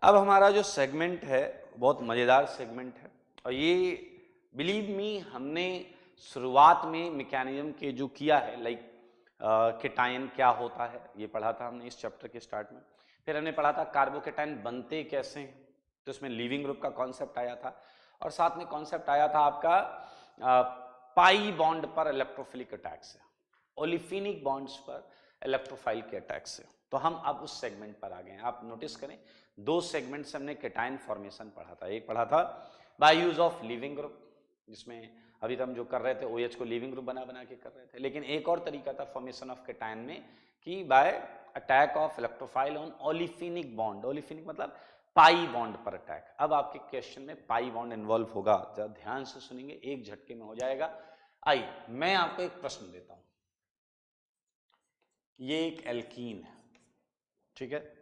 अब हमारा जो सेगमेंट है बहुत मज़ेदार सेगमेंट है और ये बिलीव मी हमने शुरुआत में मैकेनिज्म के जो किया है लाइक केटायन क्या होता है ये पढ़ा था हमने इस चैप्टर के स्टार्ट में। फिर हमने पढ़ा था कार्बोकेटायन बनते कैसे हैं, तो इसमें लीविंग ग्रुप का कॉन्सेप्ट आया था और साथ में कॉन्सेप्ट आया था आपका पाई बॉन्ड पर इलेक्ट्रोफिलिक अटैक से, ओलिफिनिक बॉन्ड्स पर इलेक्ट्रोफाइल के अटैक से। तो हम अब उस सेगमेंट पर आ गए हैं। आप नोटिस करें दो सेगमेंट से हमने केटायन फॉर्मेशन पढ़ा था। एक पढ़ा था by use of leaving group, जिसमें अभी तो हम जो कर रहे थे OH को लीविंग ग्रुप बना बना के कर रहे थे, लेकिन एक और तरीका था फॉर्मेशन ऑफ केटायन में कि by attack of electrophile on olefinic bond. Olefinic मतलब पाई बॉन्ड पर अटैक। अब आपके क्वेश्चन में पाई बॉन्ड इन्वॉल्व होगा, जरा ध्यान से सुनेंगे, एक झटके में हो जाएगा। आइए मैं आपको एक प्रश्न देता हूं। ये एक एल्कीन है, ठीक है,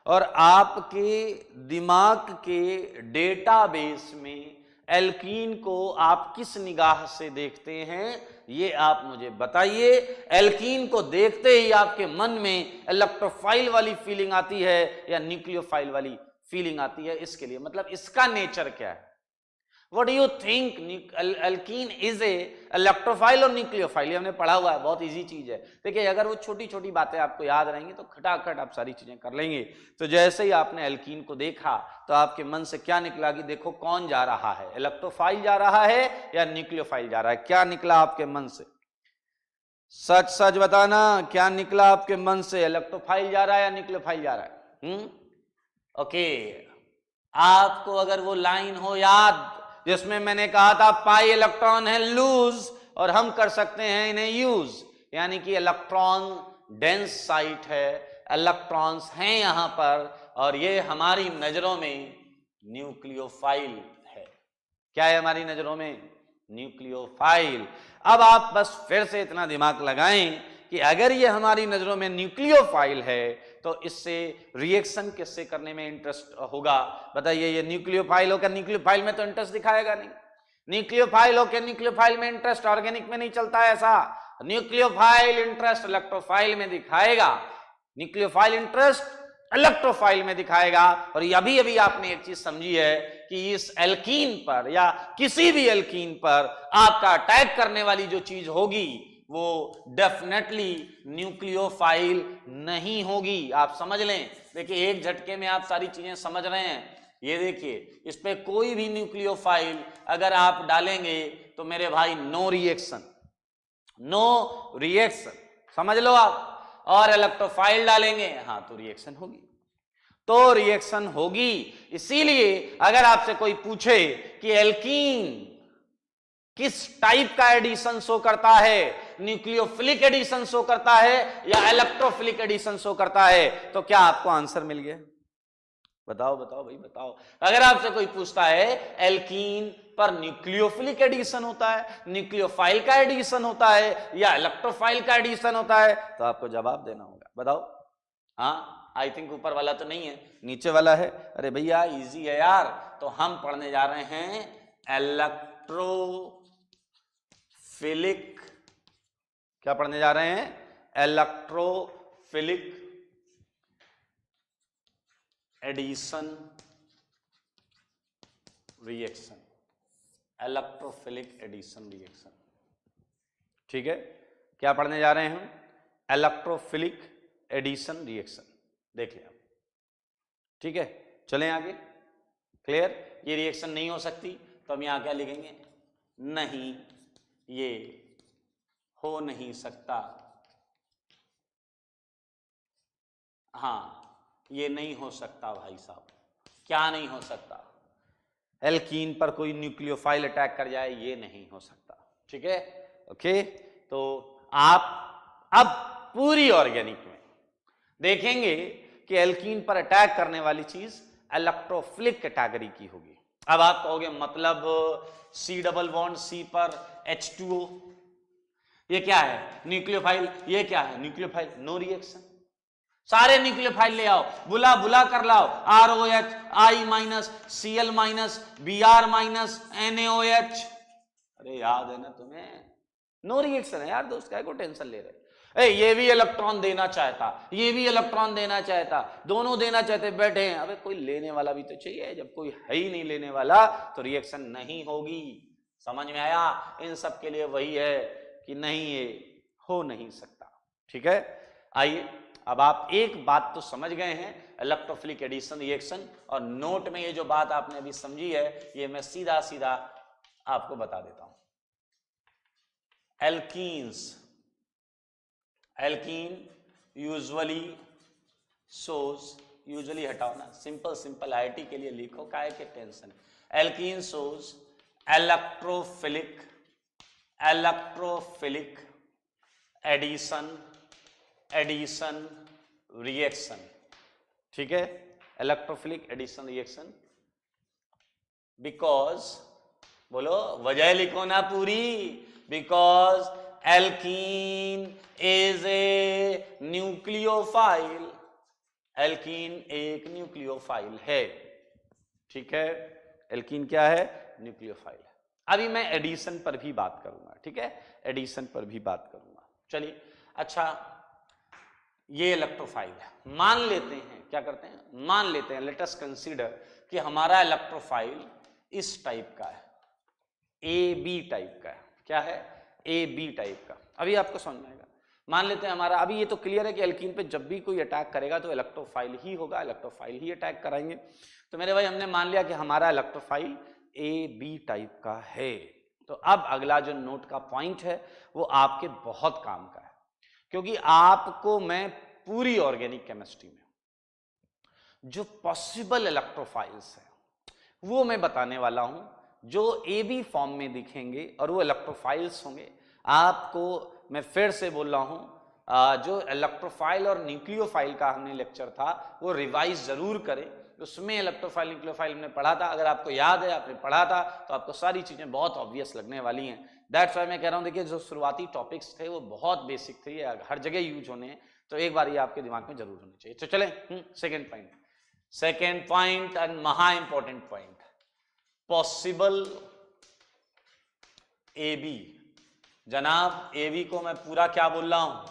और आपके दिमाग के डेटाबेस में एल्कीन को आप किस निगाह से देखते हैं ये आप मुझे बताइए। एल्कीन को देखते ही आपके मन में इलेक्ट्रोफाइल वाली फीलिंग आती है या न्यूक्लियोफाइल वाली फीलिंग आती है, इसके लिए मतलब इसका नेचर क्या है? What do you think? Alkene is a electrophile और न्यूक्लियोफाइल, हमने पढ़ा हुआ है, बहुत इजी चीज है। देखिए अगर वो छोटी छोटी बातें आपको याद रहेंगी तो खटाखट आप सारी चीजें कर लेंगे। तो जैसे ही आपने एल्कीन को देखा तो आपके मन से क्या निकला कि देखो कौन जा रहा है, इलेक्ट्रोफाइल जा रहा है या न्यूक्लियोफाइल जा रहा है? क्या निकला आपके मन से? सच सच बताना, क्या निकला आपके मन से? इलेक्ट्रोफाइल जा रहा है या न्यूक्लियोफाइल जा रहा है? ओके, आपको अगर वो लाइन हो याद जिसमें मैंने कहा था पाई इलेक्ट्रॉन है लूज और हम कर सकते हैं इन्हें यूज, यानी कि इलेक्ट्रॉन डेंस साइट है, इलेक्ट्रॉन्स हैं यहां पर और ये हमारी नजरों में न्यूक्लियोफाइल है। क्या है हमारी नजरों में? न्यूक्लियोफाइल। अब आप बस फिर से इतना दिमाग लगाएं कि अगर ये हमारी नजरों में न्यूक्लियोफाइल है तो इससे रिएक्शन किससे करने में इंटरेस्ट होगा? बताइए, ये न्यूक्लियोफाइल होकर न्यूक्लियोफाइल में तो इंटरेस्ट दिखाएगा नहीं। न्यूक्लियोफाइल होकर न्यूक्लियोफाइल में इंटरेस्ट ऑर्गेनिक में नहीं चलता है ऐसा। न्यूक्लियोफाइल इंटरेस्ट इलेक्ट्रोफाइल में दिखाएगा, न्यूक्लियोफाइल इंटरेस्ट इलेक्ट्रोफाइल में दिखाएगा। और अभी अभी आपने एक चीज समझी है कि इस एल्कीन पर या किसी भी एल्कीन पर आपका अटैक करने वाली जो चीज होगी वो डेफिनेटली न्यूक्लियोफाइल नहीं होगी। आप समझ लें, देखिए एक झटके में आप सारी चीजें समझ रहे हैं। ये देखिए इस पे कोई भी न्यूक्लियोफाइल अगर आप डालेंगे तो मेरे भाई नो रिएक्शन, नो रिएक्शन, समझ लो आप। और इलेक्ट्रोफाइल डालेंगे हाँ तो रिएक्शन होगी, तो रिएक्शन होगी। इसीलिए अगर आपसे कोई पूछे कि एल्कीन किस टाइप का एडिशन शो करता है, न्यूक्लियोफिलिक एडिशन शो करता है या इलेक्ट्रोफिलिक एडिशन शो करता है, तो क्या आपको आंसर मिल गया? बताओ बताओ भाई बताओ। अगर आपसे कोई पूछता है एल्कीन पर न्यूक्लियोफिलिक एडिशन होता है, न्यूक्लियोफाइल का एडिशन होता है या इलेक्ट्रोफाइल का एडिशन होता है, तो आपको जवाब देना होगा। बताओ। हाँ, आई थिंक ऊपर वाला तो नहीं है, नीचे वाला है। अरे भैया इजी है यार। तो हम पढ़ने जा रहे हैं इलेक्ट्रोफिलिक, क्या पढ़ने जा रहे हैं? Electrophilic addition reaction, electrophilic addition reaction, ठीक है। क्या पढ़ने जा रहे हैं हम? Electrophilic addition reaction. देखिए आप, ठीक है, चलें आगे। क्लियर? ये रिएक्शन नहीं हो सकती तो हम यहां क्या लिखेंगे? नहीं, ये हो नहीं सकता। हाँ, ये नहीं हो सकता भाई साहब। क्या नहीं हो सकता? एल्कीन पर कोई न्यूक्लियोफाइल अटैक कर जाए, ये नहीं हो सकता। ठीक है, ओके। तो आप अब पूरी ऑर्गेनिक में देखेंगे कि एल्कीन पर अटैक करने वाली चीज इलेक्ट्रोफिलिक कैटेगरी की होगी। अब आप कहोगे मतलब C डबल बॉन्ड C पर H2O, ये क्या है? न्यूक्लियोफाइल। ये क्या है? न्यूक्लियोफाइल। No reaction. सारे न्यूक्लियोफाइल ले आओ, बुला बुला कर लाओ। ROH, I minus, Cl minus, Br minus, NaOH। अरे याद है ना तुम्हें? नो रिएक्शन है यार दोस्त, क्या को टेंशन ले रहे? ये भी इलेक्ट्रॉन देना चाहता, ये भी इलेक्ट्रॉन देना चाहता, दोनों देना चाहते बैठे हैं। अबे कोई लेने वाला भी तो चाहिए, जब कोई है ही नहीं लेने वाला तो रिएक्शन नहीं होगी। समझ में आया? इन सब के लिए वही है कि नहीं, ये हो नहीं सकता। ठीक है, आइए अब आप एक बात तो समझ गए हैं, इलेक्ट्रोफिलिक एडिशन रिएक्शन, और नोट में ये जो बात आपने अभी समझी है ये मैं सीधा सीधा आपको बता देता हूं। Alkenes, alkene usually shows, usually हटाओ ना, सिंपल सिंपल आईटी के लिए लिखो, काहे के tension. Alkene shows electrophilic, electrophilic addition, addition reaction. ठीक है, इलेक्ट्रोफिलिक एडिशन रिएक्शन बिकॉज, बोलो वजह लिखो ना पूरी, because alkene is a nucleophile, alkene एक न्यूक्लियोफाइल है। ठीक है, एल्कीन क्या है? न्यूक्लियोफाइल है। अभी मैं एडिशन पर भी बात करूंगा। ठीक है, एडिशन पर भी बात करूंगा। चलिए, अच्छा ये इलेक्ट्रोफाइल है, मान लेते हैं, क्या करते हैं, मान लेते हैं, लेट अस कंसीडर कि हमारा इलेक्ट्रोफाइल इस टाइप का है, ए बी टाइप का है। क्या है? ए बी टाइप का। अभी आपको समझ में आएगा। मान लेते हैं हमारा, अभी ये तो क्लियर है कि एल्कीन पे जब भी कोई अटैक करेगा तो इलेक्ट्रोफाइल ही होगा, इलेक्ट्रोफाइल ही अटैक कराएंगे। तो मेरे भाई हमने मान लिया कि हमारा इलेक्ट्रोफाइल ए बी टाइप का है। तो अब अगला जो नोट का पॉइंट है वो आपके बहुत काम का है, क्योंकि आपको मैं पूरी ऑर्गेनिक केमिस्ट्री में जो पॉसिबल इलेक्ट्रोफाइल्स है वो मैं बताने वाला हूं, जो ए बी फॉर्म में दिखेंगे और वो इलेक्ट्रोफाइल्स होंगे। आपको मैं फिर से बोल रहा हूं, जो इलेक्ट्रोफाइल और न्यूक्लियोफाइल का हमने लेक्चर था वो रिवाइज जरूर करें। उसमें इलेक्ट्रोफाइल न्यूक्लियोफाइल हमने पढ़ा था, अगर आपको याद है, आपने पढ़ा था, तो आपको सारी चीजें बहुत ऑब्वियस लगने वाली हैं। दैट्स व्हाई मैं कह रहा हूं, देखिए जो शुरुआती टॉपिक्स थे वो बहुत बेसिक थे, हर जगह यूज होने हैं, तो एक बार ये आपके दिमाग में जरूर होने चाहिए। तो चलें second point, second point and महा important point, possible A B. जनाब ए बी को मैं पूरा क्या बोल रहा हूं?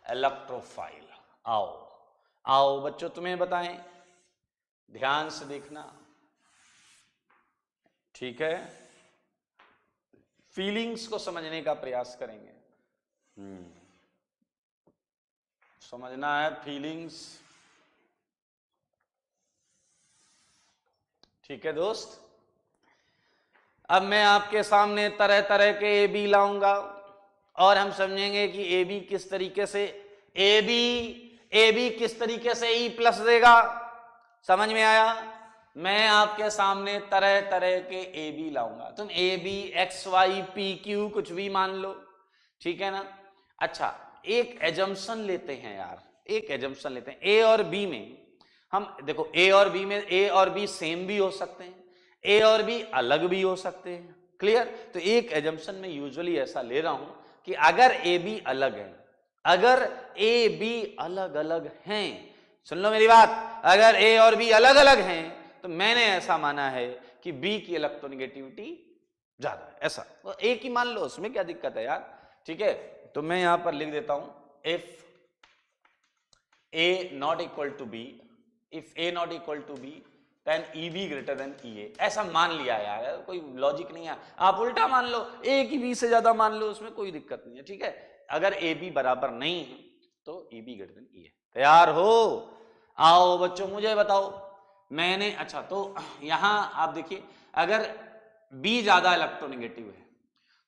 इलेक्ट्रोफाइल। आओ आओ बच्चों, तुम्हें बताएं, ध्यान से देखना। ठीक है, फीलिंग्स को समझने का प्रयास करेंगे। समझना है फीलिंग्स। ठीक है दोस्त, अब मैं आपके सामने तरह तरह के ए बी लाऊंगा और हम समझेंगे कि ए बी किस तरीके से, ए बी किस तरीके से ई प्लस देगा। समझ में आया? मैं आपके सामने तरह तरह के ए बी लाऊंगा, तुम A B X Y P Q कुछ भी मान लो। ठीक है ना? अच्छा, एक एजम्पशन लेते हैं यार, एक एजम्पशन लेते हैं। ए और बी में हम देखो, ए और बी में ए और बी सेम भी हो सकते हैं, ए और बी अलग भी हो सकते हैं। क्लियर? तो एक एजम्पशन में यूजुअली ऐसा ले रहा हूं कि अगर ए बी अलग है, अगर ए बी अलग अलग हैं, सुन लो मेरी बात, अगर ए और बी अलग अलग हैं तो मैंने ऐसा माना है कि बी की इलेक्ट्रोनेगेटिविटी ज्यादा है। ऐसा एक ही मान लो, उसमें क्या दिक्कत है यार। ठीक है, तो मैं यहां पर लिख देता हूं, if A not equal to B, if A not equal to B then E B greater than E A. ऐसा मान लिया यार, कोई लॉजिक नहीं है। आप उल्टा मान लो, ए की बी से ज्यादा मान लो, उसमें कोई दिक्कत नहीं है। ठीक है, अगर ए बी बराबर नहीं है तो ई बी ग्रेटर देन ई ए। तैयार हो? आओ बच्चों मुझे बताओ, मैंने, अच्छा तो यहां आप देखिए, अगर बी ज्यादा इलेक्ट्रोनेगेटिव है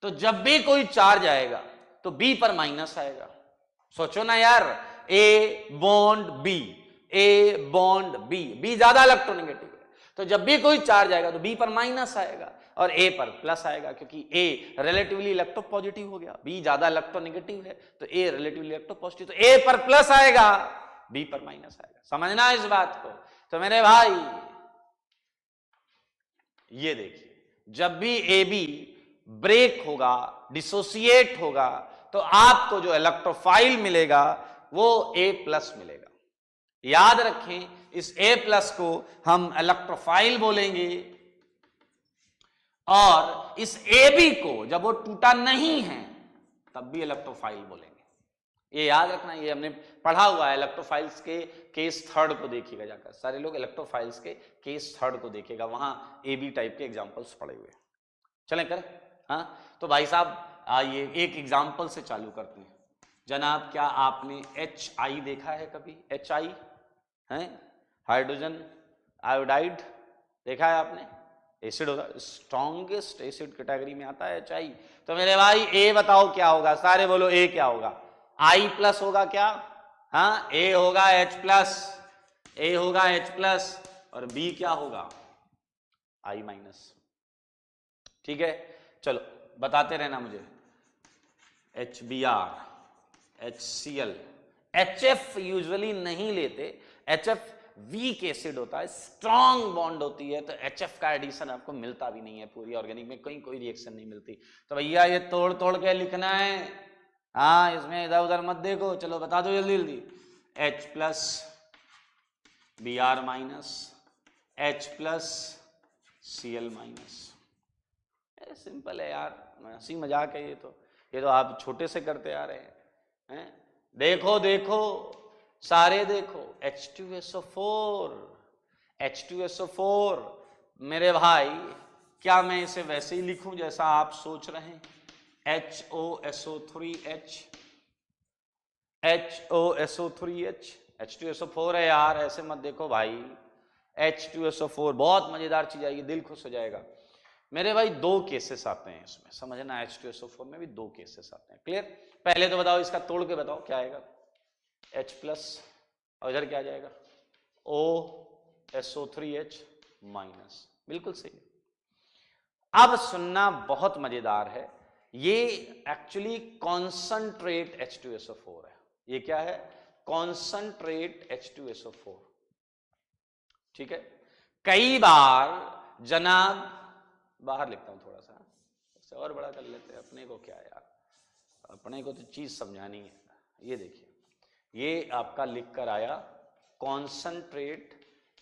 तो जब भी कोई चार्ज आएगा तो बी पर माइनस आएगा। सोचो ना यार, a bond B, a bond B, B ज्यादा इलेक्ट्रोनेगेटिव है तो जब भी कोई चार्ज आएगा तो बी पर माइनस आएगा और ए पर प्लस आएगा, क्योंकि ए रिलेटिवली इलेक्ट्रोपॉजिटिव हो गया, बी ज्यादा इलेक्ट्रोनेगेटिव है तो ए रिलेटिवली इलेक्ट्रोपॉजिटिव, तो ए पर प्लस आएगा, बी पर माइनस आएगा। समझना इस बात को। तो मेरे भाई ये देखिए, जब भी ए बी ब्रेक होगा, डिसोसिएट होगा, तो आपको जो इलेक्ट्रोफाइल मिलेगा वो ए प्लस मिलेगा। याद रखें, इस ए प्लस को हम इलेक्ट्रोफाइल बोलेंगे और इस ए बी को जब वो टूटा नहीं है तब भी इलेक्ट्रोफाइल बोलेंगे। ये याद रखना, ये हमने पढ़ा हुआ है। इलेक्ट्रोफाइल्स के केस थर्ड को देखिएगा जाकर, सारे लोग इलेक्ट्रोफाइल्स के केस थर्ड को देखिएगा, वहां ए बी टाइप के एग्जाम्पल्स पड़े हुए। चलें करें, हाँ। तो भाई साहब आइए एक एग्जाम्पल से चालू करते हैं। जनाब क्या आपने HI देखा है कभी? HI है हाइड्रोजन आयोडाइड, देखा है आपने? एसिड होता है, स्ट्रॉन्गेस्ट एसिड कैटेगरी में आता है HI। तो मेरे भाई ए बताओ क्या होगा, सारे बोलो ए क्या होगा? I प्लस होगा क्या? हाँ, ए होगा H प्लस, ए होगा H प्लस, और बी क्या होगा? I minus. ठीक है, चलो बताते रहना मुझे। HBr, HCl, HF यूजुअली नहीं लेते, HF वीक एसिड होता है, स्ट्रॉन्ग बॉन्ड होती है, तो HF का एडिशन आपको मिलता भी नहीं है, पूरी ऑर्गेनिक में कहीं कोई रिएक्शन नहीं मिलती। तो भैया ये तोड़ तोड़ के लिखना है, हाँ, इसमें इधर उधर मत देखो, चलो बता दो जल्दी जल्दी। H plus, Br minus, H plus, Cl minus. Simple है यार, हंसी मजाक है, ये तो आप छोटे से करते आ रहे हैं। देखो देखो सारे देखो, H2SO4, H2SO4 मेरे भाई, क्या मैं इसे वैसे ही लिखूं जैसा आप सोच रहे हैं? HOSO3H, HOSO3H, H2SO4 है यार, ऐसे मत देखो भाई। H2SO4 बहुत मजेदार चीज आएगी, दिल खुश हो जाएगा। मेरे भाई दो केसेस आते हैं इसमें, समझना, H2SO4 में भी दो केसेस आते हैं। क्लियर? पहले तो बताओ, इसका तोड़ के बताओ क्या आएगा? H प्लस, और इधर क्या आ जाएगा? OSO3H minus. बिल्कुल सही। अब सुनना बहुत मजेदार है, ये एक्चुअली कॉन्संट्रेट H2SO4 है। ये क्या है? Concentrate H2SO4। ठीक है, कई बार जनाब, बाहर लिखता हूं थोड़ा सा, इससे और बड़ा कर लेते हैं, अपने को क्या यार, अपने को तो चीज समझानी है। ये देखिए, ये आपका लिख कर आया कॉन्संट्रेट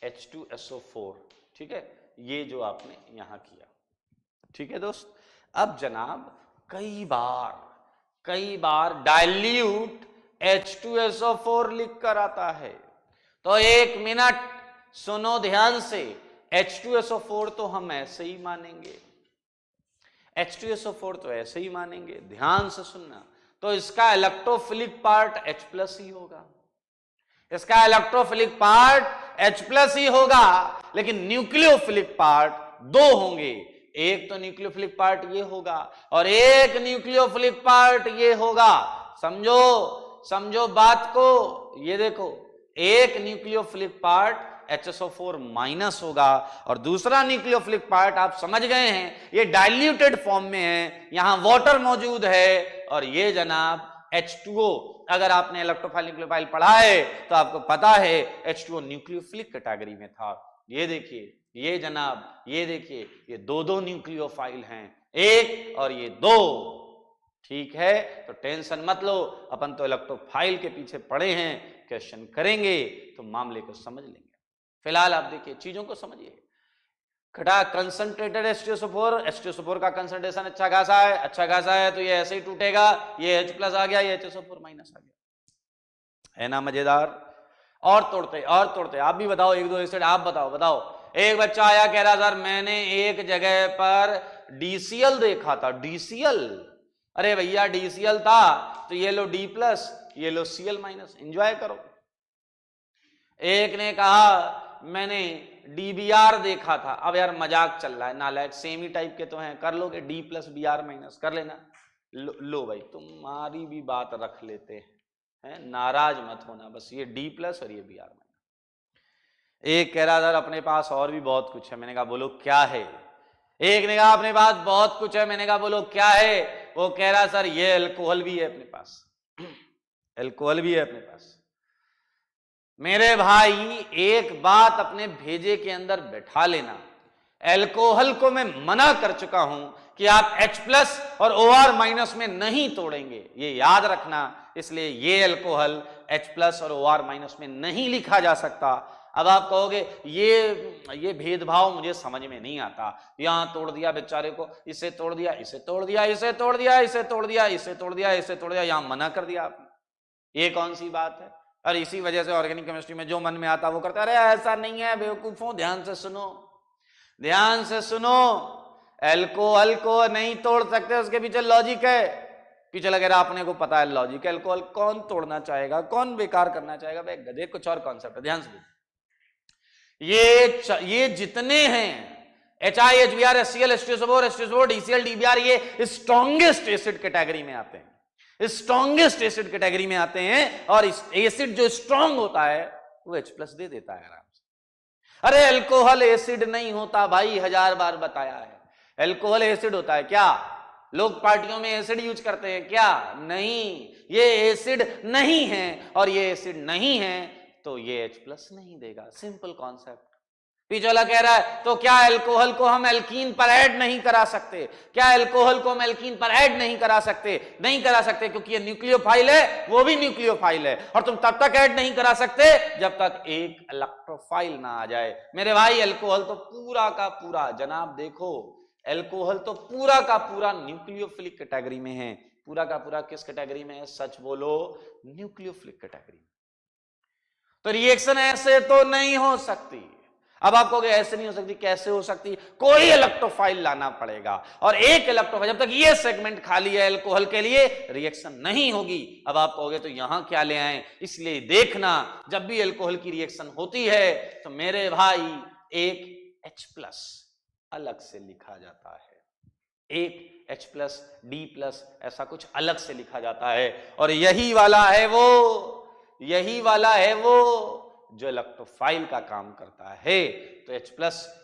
H2SO4। ठीक है, ये जो आपने यहां किया। ठीक है दोस्त, अब जनाब कई बार डाइल्यूट H2SO4 लिख कर आता है, तो एक मिनट सुनो ध्यान से। H2SO4 तो हम ऐसे ही मानेंगे, H2SO4 तो ऐसे ही मानेंगे, ध्यान से सुनना। तो इसका इलेक्ट्रोफिलिक पार्ट H प्लस ही होगा, इसका इलेक्ट्रोफिलिक पार्ट H प्लस ही होगा, लेकिन न्यूक्लियोफिलिक पार्ट दो होंगे। एक तो न्यूक्लियोफिलिक पार्ट ये होगा और एक न्यूक्लियोफिलिक पार्ट ये होगा। समझो बात को। ये देखो, एक न्यूक्लियोफिलिक पार्ट HSO4 माइनस होगा और दूसरा न्यूक्लियोफिलिक पार्ट आप समझ गए हैं, ये डाइल्यूटेड फॉर्म में है, यहां वाटर मौजूद है, और ये जनाब H2O। अगर आपने इलेक्ट्रोफाइल न्यूक्लियोफाइल पढ़ा है तो आपको पता है H2O न्यूक्लियोफिलिक कैटेगरी में था। ये देखिए, ये जनाब, ये देखिए, ये दो न्यूक्लियोफाइल हैं, एक और ये दो। ठीक है, तो टेंशन मत लो, अपन तो इलेक्ट्रोफाइल के पीछे पड़े हैं, क्वेश्चन करेंगे तो मामले को समझ लेंगे। फिलहाल आप देखिए, चीजों को समझिए। खटा कंसंट्रेटेड H2SO4 का कंसंट्रेशन अच्छा खासा है, तो ये ऐसे ही टूटेगा, ये H प्लस आ गया, ये HSO4 माइनस आ गया, है ना मजेदार? और तोड़ते आप भी बताओ, एक दो एसिड आप बताओ। एक बच्चा आया, कह रहा सर मैंने एक जगह पर DCl देखा था। DCl? अरे भैया DCl था तो ये लो D प्लस, ये लो Cl माइनस, एंजॉय करो। एक ने कहा मैंने DBr देखा था। अब यार मजाक चल रहा है, नालायक, सेम ही टाइप के तो हैं, कर लोगे D प्लस Br माइनस, कर लेना। लो भाई, तुम्हारी भी बात रख लेते हैं, नाराज मत होना, बस ये D प्लस और ये Br माइनस। एक कह रहा था अपने पास और भी बहुत कुछ है, मैंने कहा बोलो क्या है? एक ने कहा अपने पास बहुत कुछ है, मैंने कहा बोलो क्या है? वो कह रहा सर ये अल्कोहल भी है अपने पास, अल्कोहल भी है अपने पास। मेरे भाई एक बात अपने भेजे के अंदर बैठा लेना, अल्कोहल को मैं मना कर चुका हूं कि आप H प्लस और OR माइनस में नहीं तोड़ेंगे, ये याद रखना। इसलिए ये अल्कोहल H प्लस और OR माइनस में नहीं लिखा जा सकता। अब आप कहोगे ये भेदभाव मुझे समझ में नहीं आता, यहां तोड़ दिया बेचारे को, इसे तोड़ दिया, इसे तोड़ दिया, इसे तोड़ दिया, इसे तोड़ दिया, इसे तोड़ दिया, इसे तोड़ दिया, यहां मना कर दिया आपने। ये कौन सी बात है? और इसी वजह से ऑर्गेनिक केमिस्ट्री में जो मन में आता वो करता, अरे ऐसा नहीं है बेवकूफों, ध्यान से सुनो, ध्यान से सुनो, अल्कोहल को नहीं तोड़ सकते, उसके पीछे लॉजिक है। पीछे लगे रहा, अपने को पता है लॉजिक, अल्कोहल कौन तोड़ना चाहेगा, कौन बेकार करना चाहेगा? भाई गधे, कुछ और कॉन्सेप्ट है, ध्यान से। ये जितने हैं HIHBr, HCl, H2SO4, H2SO4, DCl, DBr, ये स्ट्रॉन्गेस्ट एसिड कैटेगरी में आते हैं, स्ट्रॉन्गेस्ट एसिड कैटेगरी में आते हैं। और एसिड जो स्ट्रॉन्ग होता है वो H+ दे देता है आराम से। अरे अल्कोहल एसिड नहीं होता भाई, 1000 बार बताया है, अल्कोहल एसिड होता है क्या? लोग पार्टियों में एसिड यूज करते हैं क्या? नहीं, ये एसिड नहीं है, और ये एसिड नहीं है तो ये H+ नहीं देगा, सिंपल कॉन्सेप्ट। पीछे वाला कह रहा है तो क्या अल्कोहल को हम एल्कीन पर ऐड नहीं करा सकते? क्या अल्कोहल को हम एल्कीन पर ऐड नहीं करा सकते? नहीं करा सकते, क्योंकि ये न्यूक्लियोफाइल है, वो भी न्यूक्लियोफाइल है, और तुम तब तक ऐड नहीं करा सकते जब तक एक इलेक्ट्रोफाइल ना आ जाए। मेरे भाई अल्कोहल तो पूरा का पूरा, जनाब देखो, अल्कोहल तो पूरा का पूरा न्यूक्लियोफिलिक कैटेगरी में है। पूरा का पूरा किस कैटेगरी में है? सच बोलो, न्यूक्लियोफिलिक कैटेगरी में। तो रिएक्शन ऐसे तो नहीं हो सकती। अब आप कहोगे ऐसे नहीं हो सकती, कैसे हो सकती? कोई इलेक्ट्रोफाइल लाना पड़ेगा, और एक इलेक्ट्रोफाइल, जब तक ये सेगमेंट खाली है अल्कोहल के लिए, रिएक्शन नहीं होगी। अब आप कहोगे तो यहां क्या ले आए? इसलिए देखना, जब भी अल्कोहल की रिएक्शन होती है तो मेरे भाई एक H+ अलग से लिखा जाता है, एक H+, D+, ऐसा कुछ अलग से लिखा जाता है। और यही वाला है वो जो इलेक्ट्रोफाइल का काम करता है। तो H+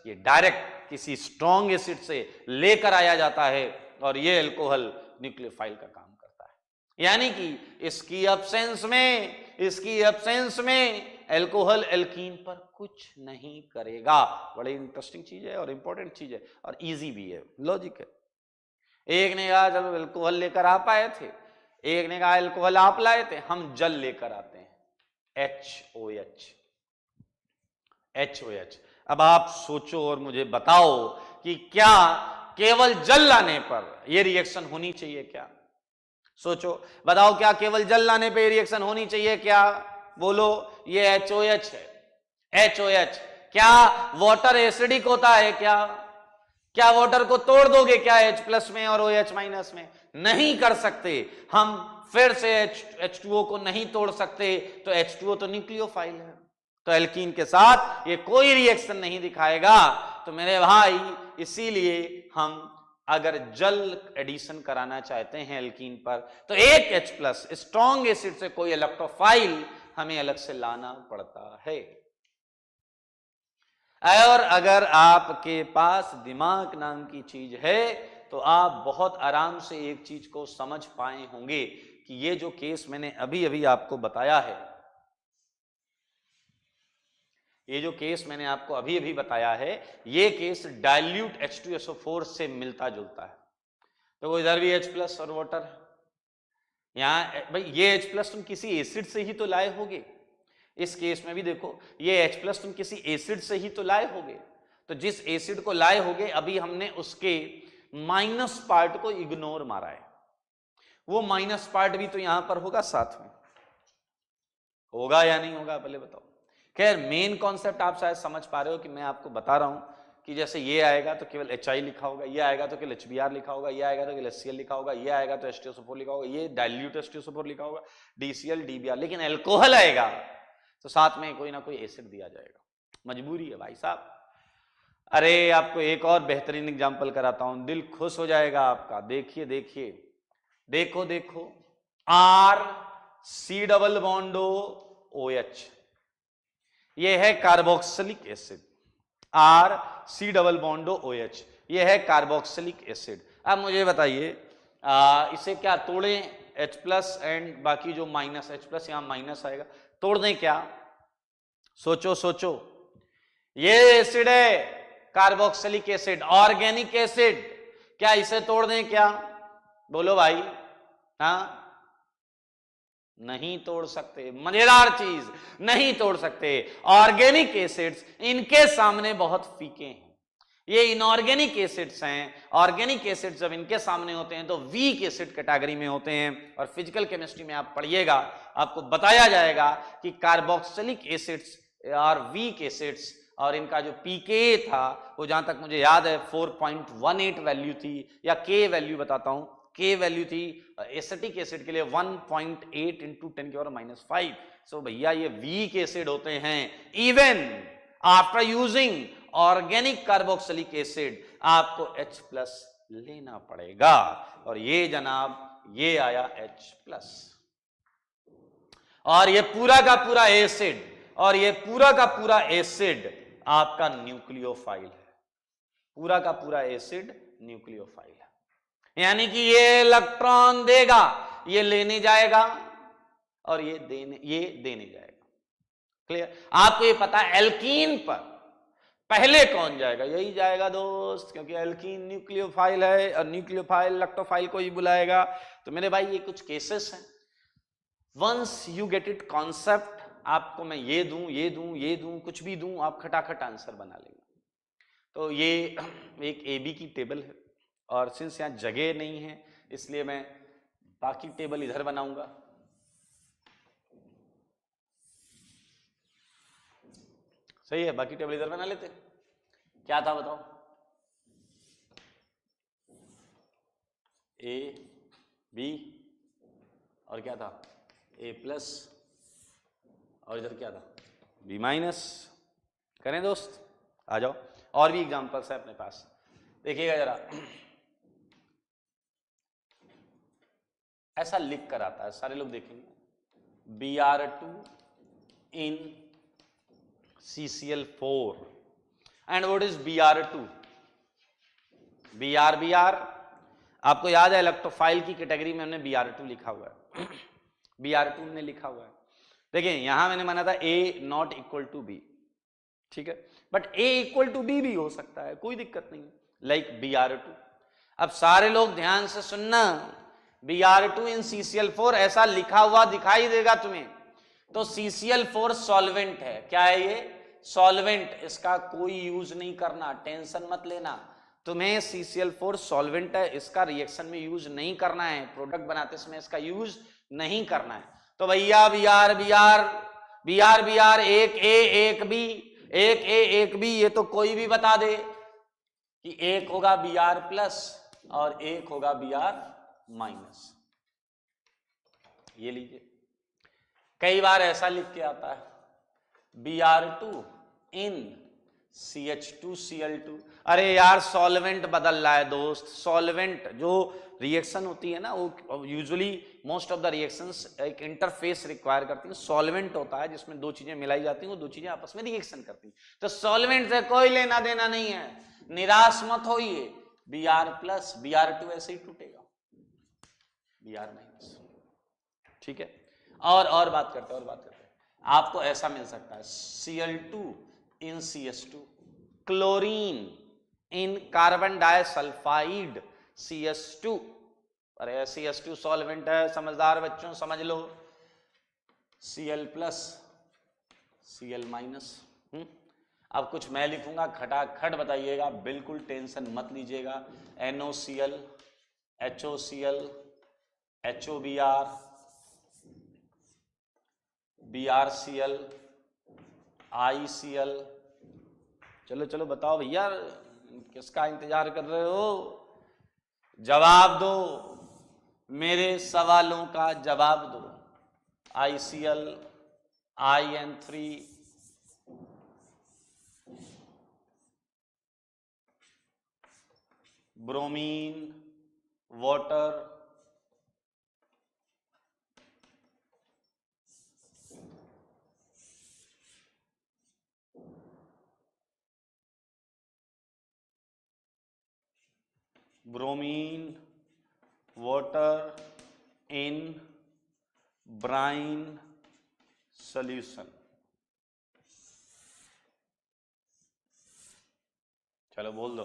ये डायरेक्ट किसी स्ट्रॉन्ग एसिड से लेकर आया जाता है, और ये अल्कोहल न्यूक्लियोफाइल का काम करता है। यानी कि इसकी एब्सेंस में अल्कोहल एल्कीन पर कुछ नहीं करेगा। बड़ी इंटरेस्टिंग चीज है और इंपॉर्टेंट चीज है, और इजी भी है, लॉजिक है। एक ने कहा जब अल्कोहल लेकर आप आए थे, एक ने कहा अल्कोहल आप लाए थे, हम जल लेकर आते हैं, HOH। अब आप सोचो और मुझे बताओ कि क्या केवल जल लाने पर यह रिएक्शन होनी चाहिए क्या? सोचो, बताओ, क्या केवल जल लाने पर रिएक्शन होनी चाहिए क्या? बोलो। ये HOH है, HOH। क्या वाटर एसिडिक होता है क्या? क्या वाटर को तोड़ दोगे क्या H+ में और OH- में? नहीं कर सकते। हम फिर से H2O को नहीं तोड़ सकते, तो H2O तो न्यूक्लियोफाइल है, तो एल्कीन के साथ ये कोई रिएक्शन नहीं दिखाएगा। तो मेरे भाई इसीलिए हम अगर जल एडिशन कराना चाहते हैं एल्कीन पर, तो एक H+ स्ट्रॉन्ग एसिड से कोई इलेक्ट्रोफाइल हमें अलग से लाना पड़ता है। और अगर आपके पास दिमाग नाम की चीज है तो आप बहुत आराम से एक चीज को समझ पाए होंगे कि ये जो केस मैंने अभी अभी आपको बताया है, ये जो केस मैंने आपको अभी अभी बताया है, ये केस डाइल्यूट H2SO4 से मिलता जुलता है। तो इधर भी H+ और वाटर, यहां भाई ये H+ तुम किसी एसिड से ही तो लाए होगे। इस केस में भी देखो, ये H+ तुम किसी एसिड से ही तो लाए होगे। तो जिस एसिड को लाए होगे, अभी हमने उसके माइनस पार्ट को इग्नोर मारा है, वो माइनस पार्ट भी तो यहां पर होगा, साथ में होगा या नहीं होगा, पहले बताओ। खैर, मेन कॉन्सेप्ट आप शायद समझ पा रहे हो कि मैं आपको बता रहा हूं कि जैसे ये आएगा तो केवल HI लिखा होगा, ये आएगा तो केवल HBr लिखा होगा, ये आएगा तो केवल HCl लिखा होगा, ये आएगा तो H2SO4 लिखा होगा, ये डाइल्यूट H2SO4 लिखा होगा, DCl, DBr। लेकिन अल्कोहल आएगा तो साथ में कोई ना कोई एसिड दिया जाएगा, मजबूरी है भाई साहब। अरे आपको एक और बेहतरीन एग्जांपल कराता हूं, दिल खुश हो जाएगा आपका। देखिए देखिए, देखो देखो, RC≡OH, ये है कार्बोक्सिलिक एसिड। RC≡OH, ये है कार्बोक्सिलिक एसिड। अब मुझे बताइए, इसे क्या तोड़ें? H+ एंड बाकी जो माइनस H+, यहां माइनस आएगा, तोड़ दें क्या? सोचो सोचो, ये एसिड है कार्बोक्सिलिक एसिड, ऑर्गेनिक एसिड, क्या इसे तोड़ दें क्या? बोलो भाई। हाँ, नहीं तोड़ सकते। मजेदार चीज, नहीं तोड़ सकते। ऑर्गेनिक एसिड्स इनके सामने बहुत फीके हैं, ये इनऑर्गेनिक एसिड्स हैं। ऑर्गेनिक एसिड्स जब इनके सामने होते हैं तो वीक एसिड कैटेगरी में होते हैं। और फिजिकल केमिस्ट्री में आप पढ़िएगा, आपको बताया जाएगा कि कार्बोक्सिलिक एसिड्स और वीक एसिड्स, और इनका जो पीके था वो जहां तक मुझे याद है 4.18 वैल्यू थी, या के वैल्यू बताता हूं, के वैल्यू थी एसिटिक एसिड के लिए 1.8 इंटू 10⁻⁵। सो भैया ये वीक एसिड होते हैं। Even after using organic carboxylic acid आपको H+ लेना पड़ेगा। और ये जनाब ये आया H+। और ये पूरा का पूरा एसिड, और ये पूरा का पूरा एसिड आपका न्यूक्लियोफाइल है। पूरा का पूरा एसिड न्यूक्लियोफाइल है, यानी कि ये इलेक्ट्रॉन देगा, ये लेने जाएगा, और ये देने जाएगा। क्लियर? आपको ये पता है एल्कीन पर पहले कौन जाएगा? यही जाएगा दोस्त, क्योंकि एल्कीन न्यूक्लियोफाइल है, और न्यूक्लियोफाइल इलेक्ट्रोफाइल को ही बुलाएगा। तो मेरे भाई ये कुछ केसेस हैं। Once you get it concept, आपको मैं ये दूं, ये दूं, ये दूं, कुछ भी दूं, आप खटाखट आंसर बना लेंगे। तो ये एक AB की टेबल है, और सिंस यहां जगह नहीं है इसलिए मैं बाकी टेबल इधर बनाऊंगा। सही है, बाकी टेबल इधर बना लेते। क्या था बताओ? A, B, और क्या था? A+, और इधर क्या था? B-। करें दोस्त? आ जाओ, और भी एग्जांपल्स है अपने पास, देखिएगा जरा। ऐसा लिख कर आता है, सारे लोग देखेंगे, Br2 in CCl4 and what is Br2? Br आपको याद है इलेक्ट्रोफाइल की कैटेगरी में हमने Br2 लिखा हुआ है। Br2 ने लिखा हुआ है। देखिए यहां मैंने माना था A ≠ B, ठीक है, बट A =B भी हो सकता है, कोई दिक्कत नहीं, लाइक Br2। अब सारे लोग ध्यान से सुनना, Br2 in CCl4 ऐसा लिखा हुआ दिखाई देगा तुम्हें, तो CCl4 सॉल्वेंट है। क्या है ये? सॉल्वेंट। इसका कोई यूज नहीं करना, टेंशन मत लेना। तुम्हें CCl4 सॉल्वेंट है, इसका रिएक्शन में यूज नहीं करना है, प्रोडक्ट बनाते समय इसका यूज नहीं करना है। तो भैया Br एक A एक B, एक A एक B, ये तो कोई भी बता दे कि एक होगा Br+ और एक होगा Br-। ये लीजिए, कई बार ऐसा लिख के आता है Br2 in CH2Cl2। अरे यार सॉल्वेंट बदल रहा है दोस्त। सॉल्वेंट जो रिएक्शन होती है ना, वो usually most of the reactions एक इंटरफेस रिक्वायर करती हैं। सॉल्वेंट होता है जिसमें दो चीजें मिलाई जाती हैं, वो दो चीजें आपस में रिएक्शन करती हैं। तो सॉल्वेंट से कोई लेना देना नहीं है, निराश मत होइए। Br+ Br2 ऐसे ही टूटेगा, Br-। ठीक है, और बात करते हैं। आपको ऐसा मिल सकता है Cl2 in CH2, chlorine in carbon disulphide CH2। अरे CH2 सॉल्वेंट है, समझदार बच्चों समझ लो। Cl+, Cl-। अब कुछ मैं लिखूंगा, खटाखट बताइएगा, बिल्कुल टेंशन मत लीजिएगा। NOCl, HOCl, HOBr, BrCl, ICl। चलो बताओ भैया, किसका इंतजार कर रहे हो? जवाब दो, मेरे सवालों का जवाब दो। ICl, IN3, bromine, water, bromine, water in brine solution. चलो बोल दो।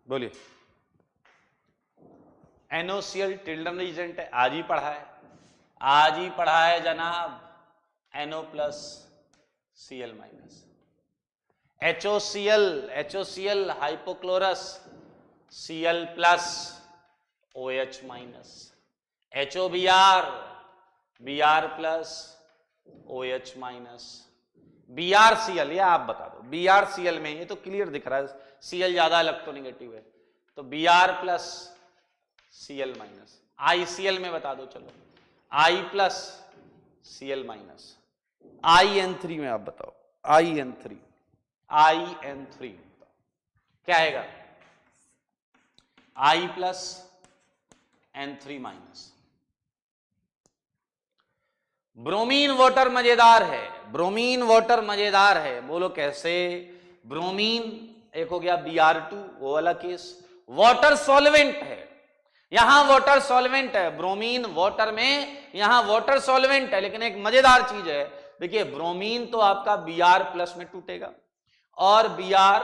बोलिए। NOCl टिल्डन रिएजेंट है, आज ही पढ़ा है जनाब, NO plus Cl minus. HOCl hypochlorous, Cl plus OH minus. HOBr Br plus OH minus. BrCl, या आप बता दो BrCl में, ये तो क्लियर दिख रहा है Cl ज्यादा इलेक्ट्रोनेगेटिव है, तो Br plus Cl minus. ICl में बता दो, चलो I plus Cl minus. IN3 में आप बताओ, IN3 क्या आएगा? I plus N3 minus. Bromine water मजेदार है, ब्रोमीन वाटर मजेदार है, बोलो कैसे? ब्रोमीन एक हो गया Br2, वो वाला केस, वाटर सॉल्वेंट है, यहां वाटर सॉल्वेंट है, ब्रोमीन वाटर में यहां वाटर सॉल्वेंट है। लेकिन एक मजेदार चीज है, देखिए ब्रोमीन तो आपका Br प्लस में टूटेगा और Br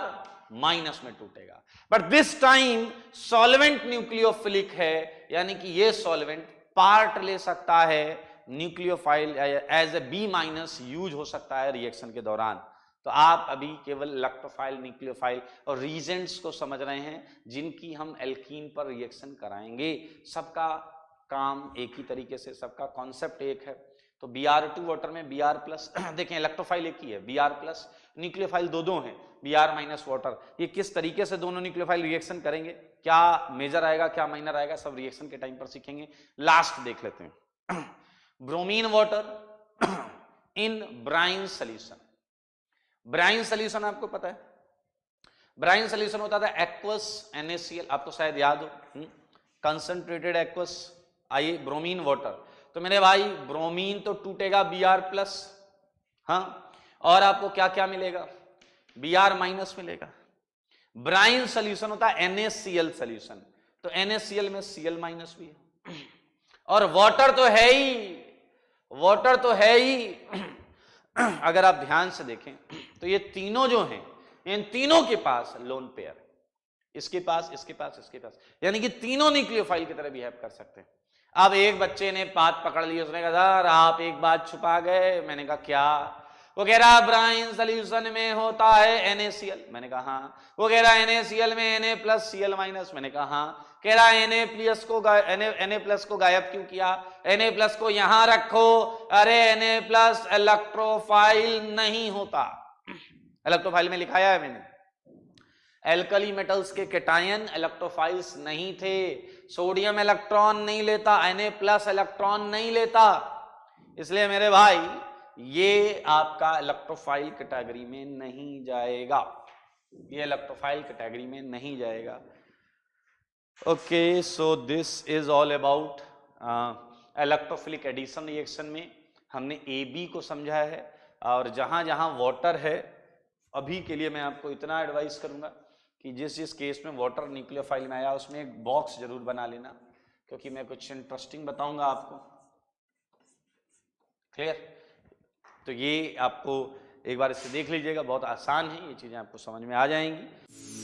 माइनस में टूटेगा, but this time solvent nucleophilic है, यानी कि ये सॉल्वेंट पार्ट ले सकता है, nucleophile as A B minus use हो सकता है रिएक्शन के दौरान। तो आप अभी केवल इलेक्ट्रोफाइल, न्यूक्लियोफाइल और रीजेंट्स को समझ रहे हैं जिनकी हम एल्कीन पर रिएक्शन कराएंगे। सबका काम एक ही तरीके से, सबका कॉन्सेप्ट एक है। तो Br2 वाटर में Br प्लस, देखें इलेक्ट्रोफाइल एक ही है, Br प्लस, न्यूक्लियोफाइल दो हैं, Br माइनस वाटर। ये किस तरीके से दोनों न्यूक्लियोफाइल रिएक्शन करेंगे, क्या मेजर आएगा क्या माइनर आएगा, सब रिएक्शन के टाइम पर सीखेंगे। लास्ट देख लेते हैं, bromine water in brine solution. Brine solution आपको पता है, ब्राइन सोल्यूशन होता था एक्वस NaCl, आपको शायद याद हो, कंसंट्रेटेड एक्वस। आइए ब्रोमीन वाटर, तो मेरे भाई ब्रोमीन तो टूटेगा Br प्लस, हाँ, और आपको क्या क्या मिलेगा, Br माइनस मिलेगा। ब्राइन सोल्यूशन होता है NaCl सोल्यूशन, तो NaCl में Cl माइनस भी है, और वाटर तो है ही, वाटर तो है ही। अगर आप ध्यान से देखें तो ये तीनों जो हैं, इन तीनों के पास लोन पेयर है, इसके पास, इसके पास, इसके पास, यानी कि तीनों न्यूक्लियोफाइल की तरह बिहेव कर सकते हैं। अब एक बच्चे ने बात पकड़ ली, उसने कहा सर आप एक बात छुपा गए। मैंने कहा क्या? वो कह रहा ब्राइन सोल्यूशन में होता है NaCl, मैंने कहा हाँ। वो कह रहा NaCl में Na प्लस Cl माइनस, मैंने कहा हाँ। कह रहा Na प्लस को गायब क्यों किया, Na प्लस को यहां रखो। अरे Na प्लस इलेक्ट्रोफाइल नहीं होता, इलेक्ट्रोफाइल में लिखाया है मैंने, एल्कली मेटल्स के कैटायन इलेक्ट्रोफाइल्स नहीं थे, सोडियम इलेक्ट्रॉन नहीं लेता, Na प्लस इलेक्ट्रॉन नहीं लेता, इसलिए मेरे भाई ये आपका इलेक्ट्रोफाइल कैटेगरी में नहीं जाएगा, ये इलेक्ट्रोफाइल कैटेगरी में नहीं जाएगा। Okay, so this is all about electrophilic addition reaction में हमने AB को समझा है, और जहां जहां वाटर है, अभी के लिए मैं आपको इतना एडवाइस करूंगा कि जिस जिस केस में वाटर न्यूक्लियोफाइल में आया उसमें एक बॉक्स जरूर बना लेना, क्योंकि मैं कुछ इंटरेस्टिंग बताऊंगा आपको। क्लियर? तो ये आपको एक बार इससे देख लीजिएगा, बहुत आसान है, ये चीजें आपको समझ में आ जाएंगी।